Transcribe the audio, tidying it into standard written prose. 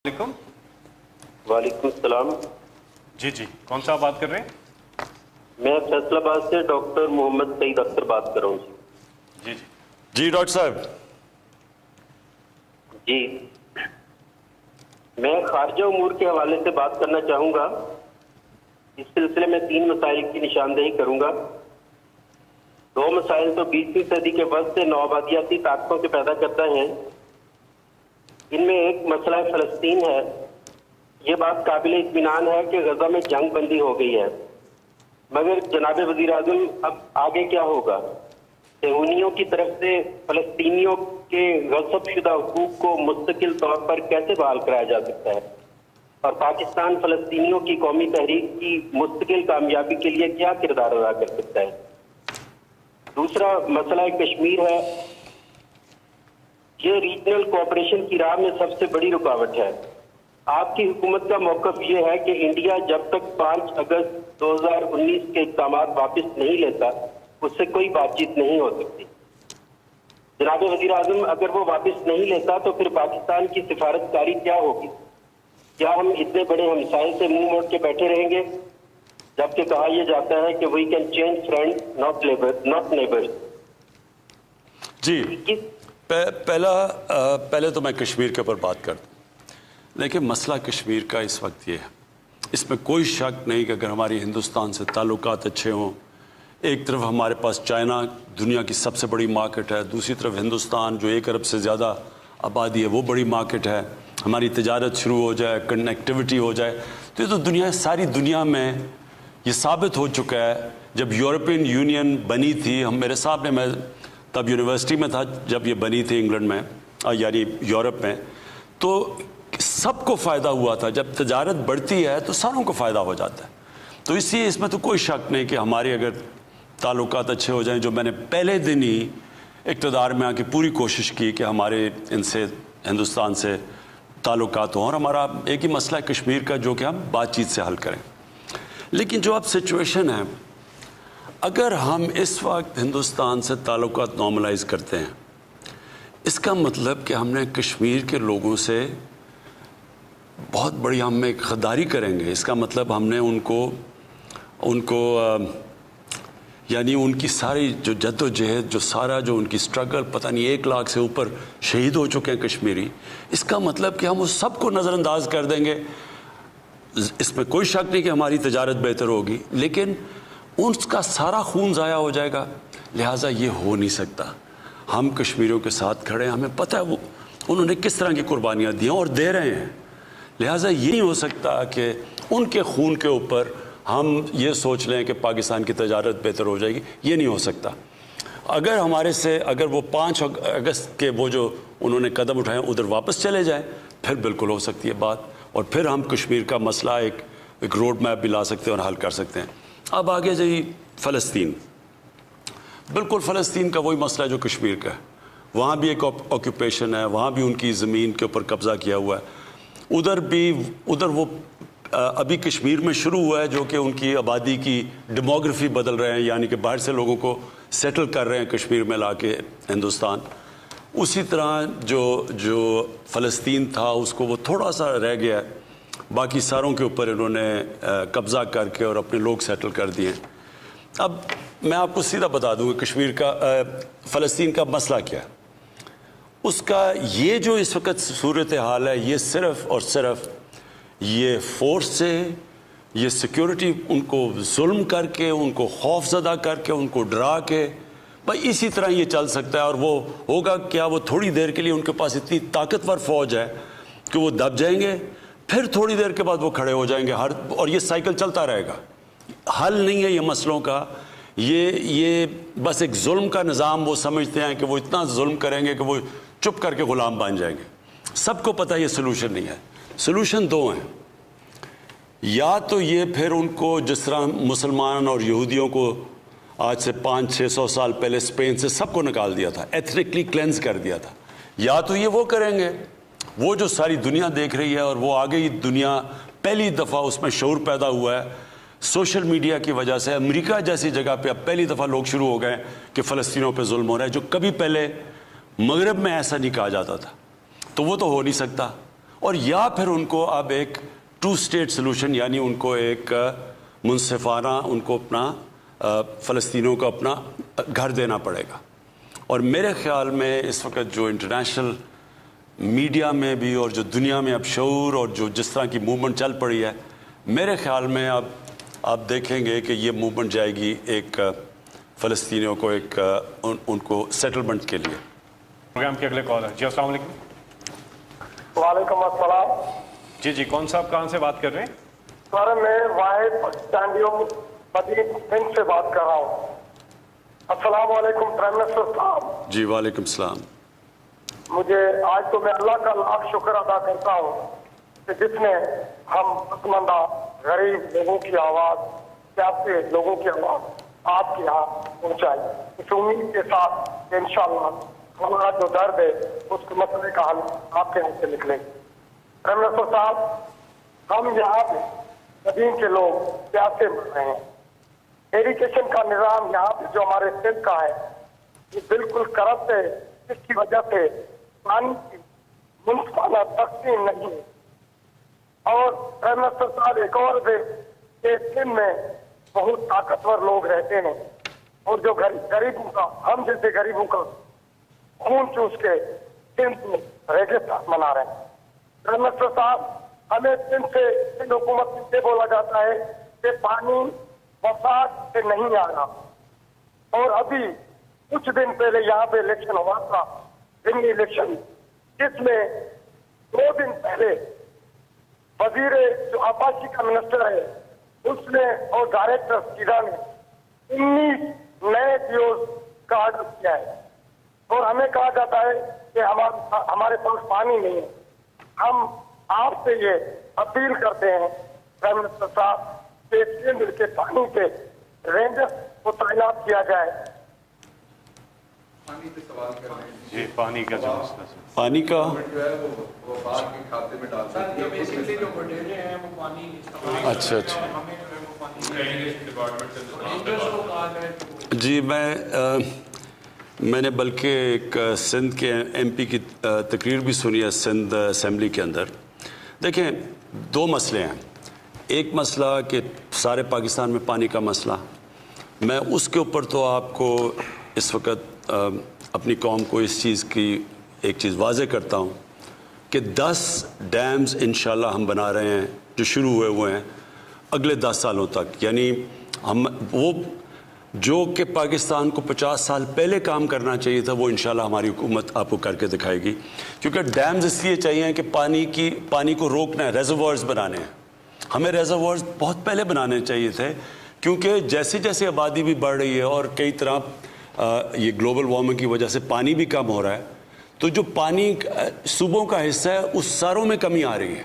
वालेकुम। वालेकुम सलाम। जी जी, कौन सा आप बात कर रहे हैं? मैं फैसलाबाद से डॉक्टर मोहम्मद सईद अख्तर बात कर रहा हूँ जी जी जी डॉक्टर साहब। जी। मैं खारजा उमूर के हवाले से बात करना चाहूँगा। इस सिलसिले में 3 मसाइल की निशानदेही करूँगा। 2 मसाइल तो 20वीं सदी के वक्त से नौआबादियाती ताकतों के पैदा करता है। इनमें एक मसला फ़लस्तीन है। ये बात काबिल इत्मीनान है कि गजा में जंग बंदी हो गई है, मगर जनाब वज़ीर आज़म अब आगे क्या होगा? सहूनियों की तरफ से फ़लस्तीनियों के गस्ब शुदा हुकूक को मुस्तकिल तौर पर कैसे बहाल कराया जा सकता है, और पाकिस्तान फ़लस्तीनियों की कौमी तहरीक की मुस्तकिल कामयाबी के लिए क्या किरदार अदा कर सकता है? दूसरा मसला कश्मीर है। ये रीजनल कोऑपरेशन की राह में सबसे बड़ी रुकावट है। आपकी हुकूमत का मौक़िफ़ ये है कि इंडिया जब तक 5 अगस्त 2019 के इक़दाम वापस नहीं लेता, उससे कोई बातचीत नहीं हो सकती। जनाब वज़ीर आज़म, अगर वो वापस नहीं लेता तो फिर पाकिस्तान की सिफारतकारी क्या होगी? क्या हम इतने बड़े हमसाये से मुंह मोड़ के बैठे रहेंगे, जबकि कहा यह जाता है कि we can change friend not neighbours? जी, पहले तो मैं कश्मीर के ऊपर बात कर दूँ, लेकिन मसला कश्मीर का इस वक्त ये है, इसमें कोई शक नहीं कि अगर हमारी हिंदुस्तान से ताल्लुकात अच्छे हों, एक तरफ हमारे पास चाइना दुनिया की सबसे बड़ी मार्केट है, दूसरी तरफ हिंदुस्तान जो 1 अरब से ज़्यादा आबादी है वो बड़ी मार्केट है, हमारी तिजारत शुरू हो जाए, कनेक्टिविटी हो जाए, तो ये तो सारी दुनिया में ये साबित हो चुका है। जब यूरोपियन यूनियन बनी थी, मेरे साहब ने, मैं तब यूनिवर्सिटी में था जब ये बनी थी इंग्लैंड में, यानी यूरोप में, तो सबको फ़ायदा हुआ था। जब तिजारत बढ़ती है तो सारों को फ़ायदा हो जाता है। तो इसलिए इसमें तो कोई शक नहीं कि हमारे अगर ताल्लुकात अच्छे हो जाएं, जो मैंने पहले दिन ही इक़्तिदार में आके पूरी कोशिश की कि हमारे इनसे, हिंदुस्तान से ताल्लुकात हों, और हमारा एक ही मसला है कश्मीर का जो कि हम बातचीत से हल करें। लेकिन जो अब सिचुएशन है, अगर हम इस वक्त हिंदुस्तान से ताल्लुकात नॉर्मलाइज करते हैं, इसका मतलब कि हमने कश्मीर के लोगों से बहुत बड़ी हम एक गद्दारी करेंगे। इसका मतलब हमने उनको यानी उनकी सारी जो जद्दोजहद, जो सारा जो उनकी स्ट्रगल, पता नहीं 1 लाख से ऊपर शहीद हो चुके हैं कश्मीरी, इसका मतलब कि हम उस सब को नज़रअंदाज कर देंगे। इसमें कोई शक नहीं कि हमारी तिजारत बेहतर होगी, लेकिन उसका सारा खून ज़ाया हो जाएगा। लिहाजा ये हो नहीं सकता। हम कश्मीरियों के साथ खड़े हैं, हमें पता है वो उन्होंने किस तरह की कुर्बानियाँ दी और दे रहे हैं। लिहाजा ये नहीं हो सकता कि उनके खून के ऊपर हम ये सोच लें कि पाकिस्तान की तिजारत बेहतर हो जाएगी। ये नहीं हो सकता। अगर हमारे से, अगर वो 5 अगस्त के वो जो उन्होंने कदम उठाए उधर वापस चले जाएं, फिर बिल्कुल हो सकती है बात, और फिर हम कश्मीर का मसला एक रोड मैप भी ला सकते हैं और हल कर सकते हैं। अब आगे जाइए फ़लस्तीन। बिल्कुल फ़लस्तीन का वही मसला है जो कश्मीर का है। वहाँ भी एक ऑक्यूपेशन है, वहाँ भी उनकी ज़मीन के ऊपर कब्ज़ा किया हुआ है। उधर वो अभी कश्मीर में शुरू हुआ है, जो कि उनकी आबादी की डेमोग्राफी बदल रहे हैं, यानी कि बाहर से लोगों को सेटल कर रहे हैं कश्मीर में लाके हिंदुस्तान। उसी तरह जो फ़लस्तीन था उसको वो थोड़ा सा रह गया है, बाकी सारों के ऊपर इन्होंने कब्ज़ा करके और अपने लोग सेटल कर दिए। अब मैं आपको सीधा बता दूँ कि कश्मीर का, फ़लस्तीन का मसला क्या है। उसका ये जो इस वक्त सूरत हाल है, ये सिर्फ़ और सिर्फ ये फोर्स से, ये सिक्योरिटी उनको जुल्म करके, उनको खौफज़दा करके, उनको डरा के, भाई इसी तरह ये चल सकता है। और वो होगा क्या, वो थोड़ी देर के लिए उनके पास इतनी ताकतवर फ़ौज है कि वो दब जाएंगे, फिर थोड़ी देर के बाद वो खड़े हो जाएंगे। और ये साइकिल चलता रहेगा। हल नहीं है ये मसलों का। ये बस एक जुल्म का निज़ाम वो समझते हैं कि वो इतना जुल्म करेंगे कि वो चुप करके ग़ुलाम बन जाएंगे। सबको पता है ये सलूशन नहीं है। सलूशन 2 हैं। या तो ये फिर उनको, जिस तरह मुसलमान और यहूदियों को आज से 500-600 साल पहले स्पेन से सबको निकाल दिया था, एथनिकली क्लेंस कर दिया था, या तो ये वो करेंगे, वो जो सारी दुनिया देख रही है, और वो आगे ही दुनिया पहली दफ़ा उसमें शऊर पैदा हुआ है सोशल मीडिया की वजह से। अमेरिका जैसी जगह पे अब पहली दफ़ा लोग शुरू हो गए कि फ़लस्तीनियों पे जुल्म हो रहा है, जो कभी पहले मगरब में ऐसा नहीं कहा जाता था। तो वो तो हो नहीं सकता। اور یا پھر ان کو اب ایک 2 اسٹیٹ سلوشن یعنی ان کو ایک منصفانہ ان کو اپنا فلسطینیوں کو اپنا گھر دینا پڑے گا. اور میرے خیال میں اس وقت جو انٹرنیشنل میڈیا میں بھی اور جو دنیا میں اب شعور اور جو جس طرح کی موومنٹ چل پڑی ہے, میرے خیال میں اب آپ دیکھیں گے کہ یہ موومنٹ جائے گی ایک فلسطینیوں کو ایک ان کو سیٹلمنٹ کے لیے. پروگرام کے اگلے کال ہے. جی السلام علیکم. وعلیکم السلام. جی کون صاحب کہاں سے بات کر رہے ہیں؟ سر میں واحد پاکستانیوں مدین سندھ سے بات کر رہا ہوں. السلام علیکم پرائم منسٹر صاحب. جی وعلیکم السلام. مجھے آج تو میں اللہ کا لاکھ شکر ادا کرتا ہوں کہ جس نے ہم پسماندہ غریب لوگوں کی آواز, پیاسے لوگوں کی آواز آپ کے یہاں پہنچائی. اس امید کے ساتھ کہ انشاءاللہ ہمارا جو درد ہے اس مسئلے کا حل آپ کے یہاں سے نکلے. پرائم منسٹر صاحب, ہم یہاں پہ مدین کے لوگ پیاسے مر رہے ہیں. ایریگیشن کا نظام یہاں پہ جو ہمارے سندھ کا ہے یہ بالکل کرپٹ ہے, جس کی وجہ سے پانی کی منصفانہ تقسیم نہیں ہے. اور پرائم منسٹر صاحب ایک اور ہے کہ سندھ میں بہت طاقتور لوگ رہتے ہیں اور جو غریبوں کا, ہم جیسے غریبوں کا خون چوس کے سندھ میں ریگستان بنا رہے ہیں. پرائم منسٹر صاحب, ہمیں سندھ حکومت سے بولا جاتا ہے کہ پانی وفاق سے نہیں آ رہا, اور ابھی کچھ دن پہلے یہاں پہ الیکشن ہوا تھا, ضمنی الیکشن, جس میں 2 دن پہلے وزیر جو آبادی کا منسٹر ہے اس نے اور ڈائریکٹر سیدھا نے 19 نئے پیوز کا آرڈر کیا ہے, اور ہمیں کہا جاتا ہے کہ ہمارے پاس پانی نہیں ہے. ہم آپ سے یہ اپیل کرتے ہیں پرائم منسٹر صاحب کہ سندھ کے پانی کے رینجر کو تعینات کیا جائے. پانی پہ سوال کر رہے ہیں. جی پانی کا جو مسئلہ ہے, پانی کا جو ہے وہ باغ کے کھاتے میں ڈال دیتی ہے. بیسکلی جو بٹیرے ہیں وہ پانی اچھا ہمیں جو ہے وہ پانی جی میں نے بلکہ ایک سندھ کے ایم پی کی تقریر بھی سنی ہے سندھ اسمبلی کے اندر. دیکھیں 2 مسئلے ہیں. ایک مسئلہ کہ سارے پاکستان میں پانی کا مسئلہ, میں اس کے اوپر تو آپ کو اس وقت اپنی قوم کو اس چیز کی ایک چیز واضح کرتا ہوں کہ 10 ڈیمز انشاءاللہ ہم بنا رہے ہیں جو شروع ہوئے ہیں اگلے 10 سالوں تک. یعنی ہم وہ جو کہ پاکستان کو 50 سال پہلے کام کرنا چاہیے تھا وہ انشاءاللہ ہماری حکومت آپ کو کر کے دکھائے گی. کیونکہ ڈیمز اس لیے چاہیے کہ پانی کو روکنا ہے, ریزروائرز بنانے ہیں. ہمیں ریزروائرز بہت پہلے بنانے چاہیے تھے, کیونکہ جیسے جیسے آبادی بھی بڑھ رہی ہے اور کئی طرح یہ گلوبل وارمنگ کی وجہ سے پانی بھی کم ہو رہا ہے, تو جو پانی صوبوں کا حصہ ہے اس ساروں میں کمی آ رہی ہے.